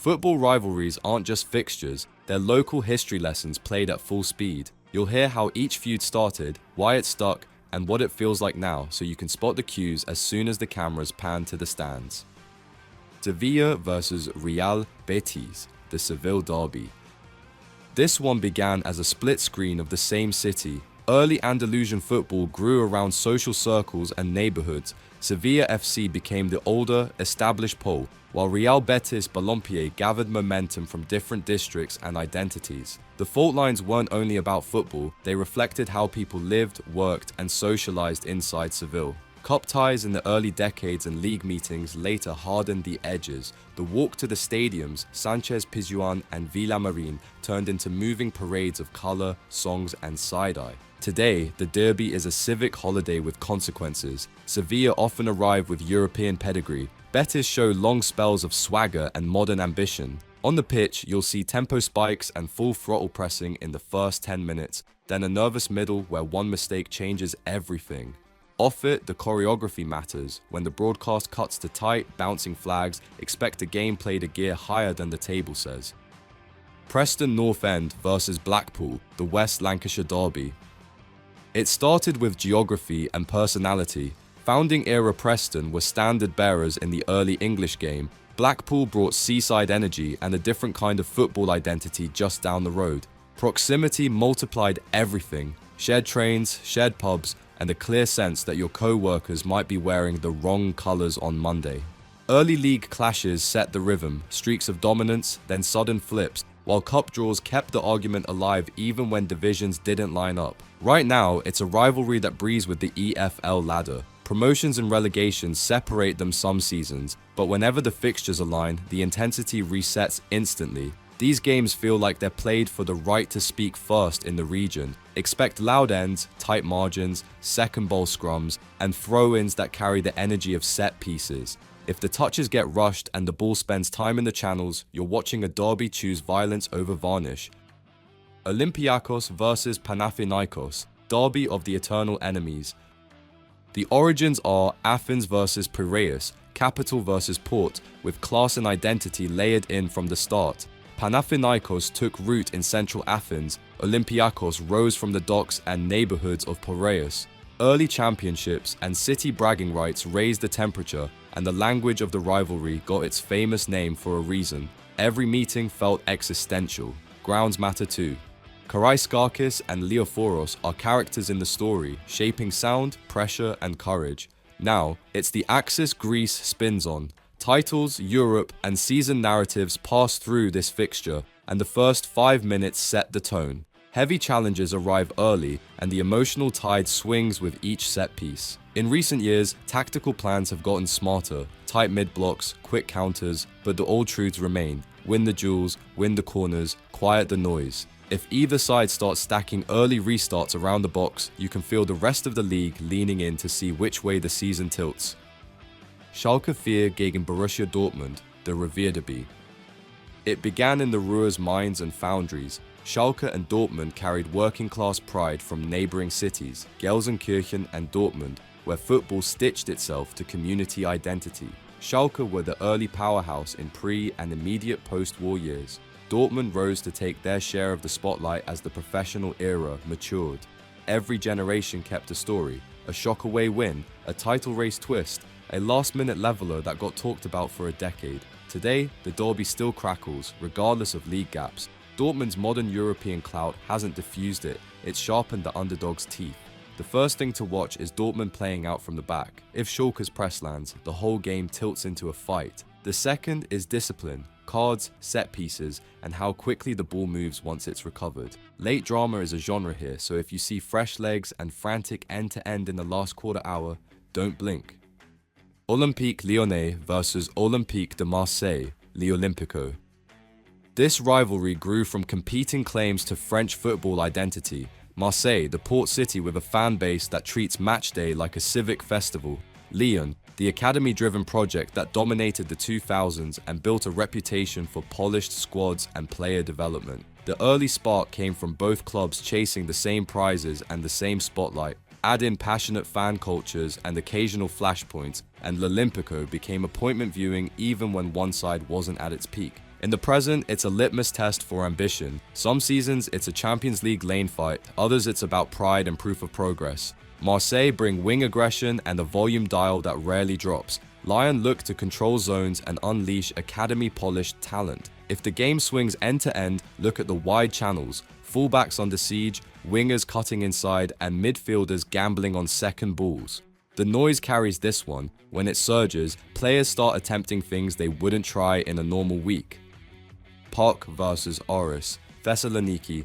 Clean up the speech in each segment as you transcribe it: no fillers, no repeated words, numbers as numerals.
Football rivalries aren't just fixtures, they're local history lessons played at full speed. You'll hear how each feud started, why it stuck, and what it feels like now, so you can spot the cues as soon as the cameras pan to the stands. Sevilla versus Real Betis, the Seville derby. This one began as a split screen of the same city. Early Andalusian football grew around social circles and neighborhoods. Sevilla FC became the older, established pole, while Real Betis Balompié gathered momentum from different districts and identities. The fault lines weren't only about football, they reflected how people lived, worked, and socialized inside Seville. Cup ties in the early decades and league meetings later hardened the edges. The walk to the stadiums, Sanchez Pizjuan and Villamarín, turned into moving parades of color, songs, and side-eye. Today, the derby is a civic holiday with consequences. Sevilla often arrive with European pedigree. Betis show long spells of swagger and modern ambition. On the pitch, you'll see tempo spikes and full throttle pressing in the first 10 minutes, then a nervous middle where one mistake changes everything. Off it, the choreography matters. When the broadcast cuts to tight, bouncing flags, expect a game played a gear higher than the table says. Preston North End versus Blackpool, the West Lancashire derby. It started with geography and personality. Founding era Preston were standard bearers in the early English game. Blackpool brought seaside energy and a different kind of football identity just down the road. Proximity multiplied everything. Shared trains, shared pubs, and a clear sense that your co-workers might be wearing the wrong colours on Monday. Early league clashes set the rhythm, streaks of dominance, then sudden flips, while cup draws kept the argument alive even when divisions didn't line up. Right now, it's a rivalry that breathes with the EFL ladder. Promotions and relegations separate them some seasons, but whenever the fixtures align, the intensity resets instantly. These games feel like they're played for the right to speak first in the region. Expect loud ends, tight margins, second ball scrums, and throw-ins that carry the energy of set pieces. If the touches get rushed and the ball spends time in the channels, you're watching a derby choose violence over varnish. Olympiakos versus Panathinaikos, derby of the eternal enemies. The origins are Athens versus Piraeus, capital versus port, with class and identity layered in from the start. Panathinaikos took root in central Athens, Olympiakos rose from the docks and neighborhoods of Piraeus. Early championships and city bragging rights raised the temperature, and the language of the rivalry got its famous name for a reason. Every meeting felt existential. Grounds matter too. Karaiskakis and Leophoros are characters in the story, shaping sound, pressure, and courage. Now, it's the axis Greece spins on. Titles, Europe, and season narratives pass through this fixture, and the first 5 minutes set the tone. Heavy challenges arrive early, and the emotional tide swings with each set piece. In recent years, tactical plans have gotten smarter, tight mid-blocks, quick counters, but the old truths remain. Win the duels, win the corners, quiet the noise. If either side starts stacking early restarts around the box, you can feel the rest of the league leaning in to see which way the season tilts. Schalke 4 gegen Borussia Dortmund, the Revierderby. It began in the Ruhr's mines and foundries. Schalke and Dortmund carried working-class pride from neighbouring cities, Gelsenkirchen and Dortmund, where football stitched itself to community identity. Schalke were the early powerhouse in pre- and immediate post-war years. Dortmund rose to take their share of the spotlight as the professional era matured. Every generation kept a story, a shock-away win, a title race twist, a last-minute leveler that got talked about for a decade. Today, the derby still crackles, regardless of league gaps. Dortmund's modern European clout hasn't diffused it, it's sharpened the underdog's teeth. The first thing to watch is Dortmund playing out from the back. If Schalke's press lands, the whole game tilts into a fight. The second is discipline, cards, set pieces, and how quickly the ball moves once it's recovered. Late drama is a genre here, so if you see fresh legs and frantic end-to-end in the last quarter hour, don't blink. Olympique Lyonnais versus Olympique de Marseille, l'Olympico. This rivalry grew from competing claims to French football identity. Marseille, the port city with a fan base that treats matchday like a civic festival. Lyon, the academy-driven project that dominated the 2000s and built a reputation for polished squads and player development. The early spark came from both clubs chasing the same prizes and the same spotlight. Add in passionate fan cultures and occasional flashpoints, and l'Olympico became appointment viewing even when one side wasn't at its peak. In the present, it's a litmus test for ambition. Some seasons, it's a Champions League lane fight, others it's about pride and proof of progress. Marseille bring wing aggression and a volume dial that rarely drops. Lyon look to control zones and unleash academy-polished talent. If the game swings end-to-end, look at the wide channels, fullbacks under siege, wingers cutting inside, and midfielders gambling on second balls. The noise carries this one. When it surges, players start attempting things they wouldn't try in a normal week. PAOK versus Aris, Thessaloniki.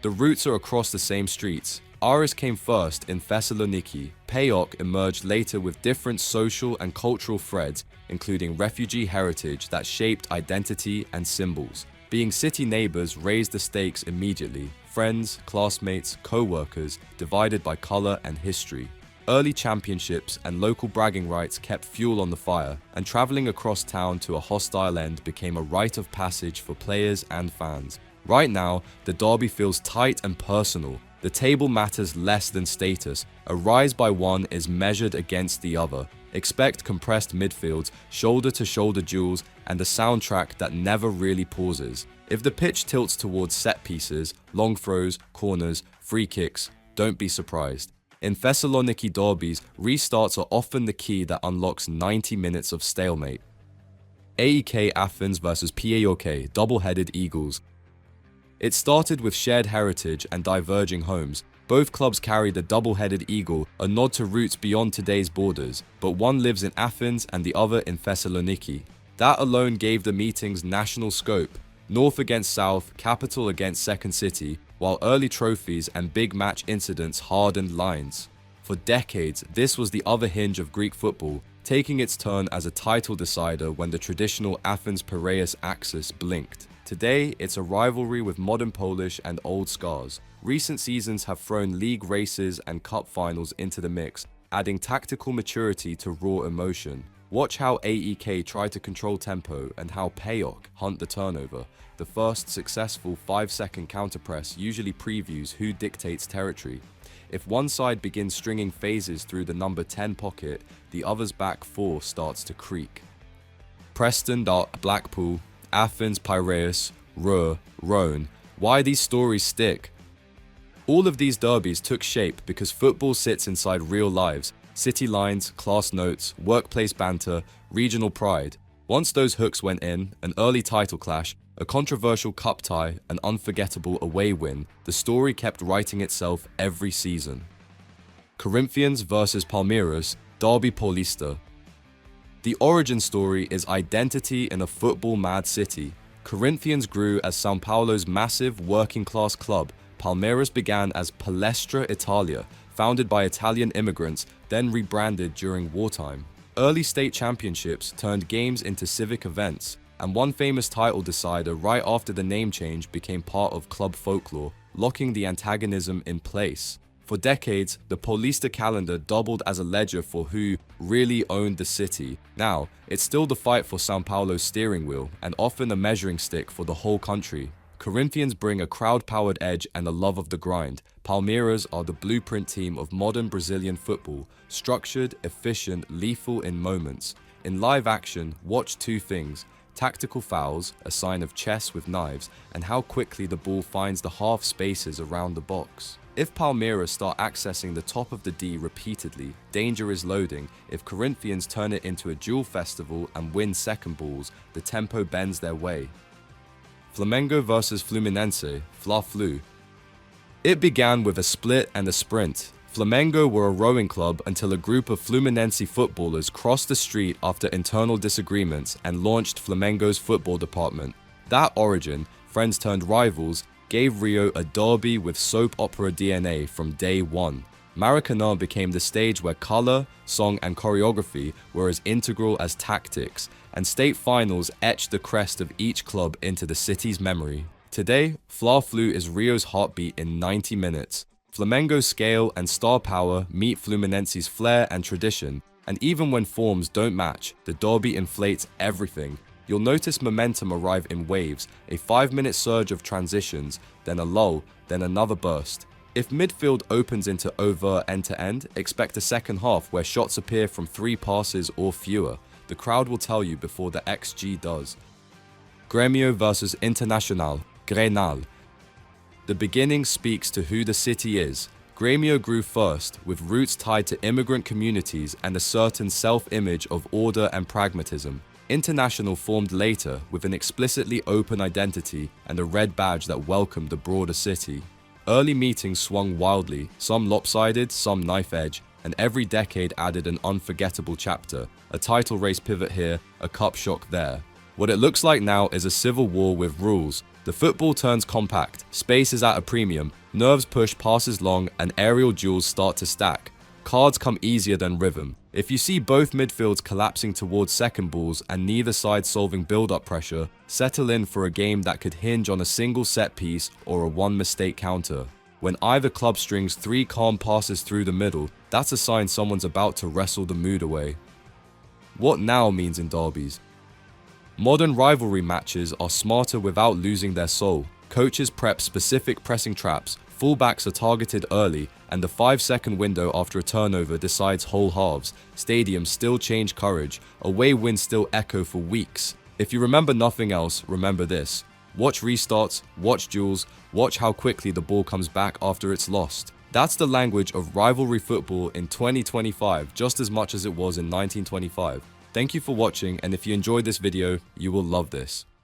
The routes are across the same streets. Aris came first in Thessaloniki. PAOK emerged later with different social and cultural threads, including refugee heritage that shaped identity and symbols. Being city neighbors raised the stakes immediately. Friends, classmates, co-workers, divided by color and history. Early championships and local bragging rights kept fuel on the fire, and traveling across town to a hostile end became a rite of passage for players and fans. Right now, the derby feels tight and personal. The table matters less than status. A rise by one is measured against the other. Expect compressed midfields, shoulder-to-shoulder duels, and a soundtrack that never really pauses. If the pitch tilts towards set pieces, long throws, corners, free kicks, don't be surprised. In Thessaloniki derbies, restarts are often the key that unlocks 90 minutes of stalemate. AEK Athens versus PAOK, double-headed Eagles. It started with shared heritage and diverging homes. Both clubs carried a double-headed eagle, a nod to roots beyond today's borders, but one lives in Athens and the other in Thessaloniki. That alone gave the meetings national scope. North against South, capital against second city, while early trophies and big match incidents hardened lines. For decades, this was the other hinge of Greek football, taking its turn as a title decider when the traditional Athens-Piraeus axis blinked. Today, it's a rivalry with modern Polish and old scars. Recent seasons have thrown league races and cup finals into the mix, adding tactical maturity to raw emotion. Watch how AEK try to control tempo and how PAOK hunt the turnover. The first successful 5-second counterpress usually previews who dictates territory. If one side begins stringing phases through the number 10 pocket, the other's back four starts to creak. Preston, Blackpool, Athens, Piraeus, Ruhr, Rhône. Why these stories stick? All of these derbies took shape because football sits inside real lives. City lines, class notes, workplace banter, regional pride. Once those hooks went in, an early title clash, a controversial cup tie, an unforgettable away win, the story kept writing itself every season. Corinthians versus Palmeiras, Derby Paulista. The origin story is identity in a football-mad city. Corinthians grew as São Paulo's massive working-class club. Palmeiras began as Palestra Italia, founded by Italian immigrants, then rebranded during wartime. Early state championships turned games into civic events, and one famous title decider right after the name change became part of club folklore, locking the antagonism in place. For decades, the Paulista calendar doubled as a ledger for who really owned the city. Now, it's still the fight for São Paulo's steering wheel, and often a measuring stick for the whole country. Corinthians bring a crowd-powered edge and a love of the grind. Palmeiras are the blueprint team of modern Brazilian football, structured, efficient, lethal in moments. In live action, watch two things: tactical fouls, a sign of chess with knives, and how quickly the ball finds the half spaces around the box. If Palmeiras start accessing the top of the D repeatedly, danger is loading. If Corinthians turn it into a duel festival and win second balls, the tempo bends their way. Flamengo versus Fluminense, Fla-Flu. It began with a split and a sprint. Flamengo were a rowing club until a group of Fluminense footballers crossed the street after internal disagreements and launched Flamengo's football department. That origin, friends turned rivals, gave Rio a derby with soap opera DNA from day one. Maracanã became the stage where color, song, and choreography were as integral as tactics, and state finals etched the crest of each club into the city's memory. Today, Fla-Flu is Rio's heartbeat in 90 minutes. Flamengo's scale and star power meet Fluminense's flair and tradition, and even when forms don't match, the derby inflates everything. You'll notice momentum arrive in waves, a 5-minute surge of transitions, then a lull, then another burst. If midfield opens into overt end-to-end, expect a second half where shots appear from 3 passes or fewer. The crowd will tell you before the XG does. Grêmio versus Internacional, Grenal. The beginning speaks to who the city is. Grêmio grew first, with roots tied to immigrant communities and a certain self-image of order and pragmatism. International formed later with an explicitly open identity and a red badge that welcomed the broader city. Early meetings swung wildly, some lopsided, some knife-edge, and every decade added an unforgettable chapter, a title race pivot here, a cup shock there. What it looks like now is a civil war with rules. The football turns compact, space is at a premium, nerves push passes long, and aerial duels start to stack. Cards come easier than rhythm. If you see both midfields collapsing towards second balls and neither side solving build-up pressure, settle in for a game that could hinge on a single set piece or a one-mistake counter. When either club strings 3 calm passes through the middle, that's a sign someone's about to wrestle the mood away. What now means in derbies? Modern rivalry matches are smarter without losing their soul. Coaches prep specific pressing traps, fullbacks are targeted early, and the 5-second window after a turnover decides whole halves. Stadiums still change courage, away wins still echo for weeks. If you remember nothing else, remember this. Watch restarts, watch duels, watch how quickly the ball comes back after it's lost. That's the language of rivalry football in 2025, just as much as it was in 1925. Thank you for watching, and if you enjoyed this video, you will love this.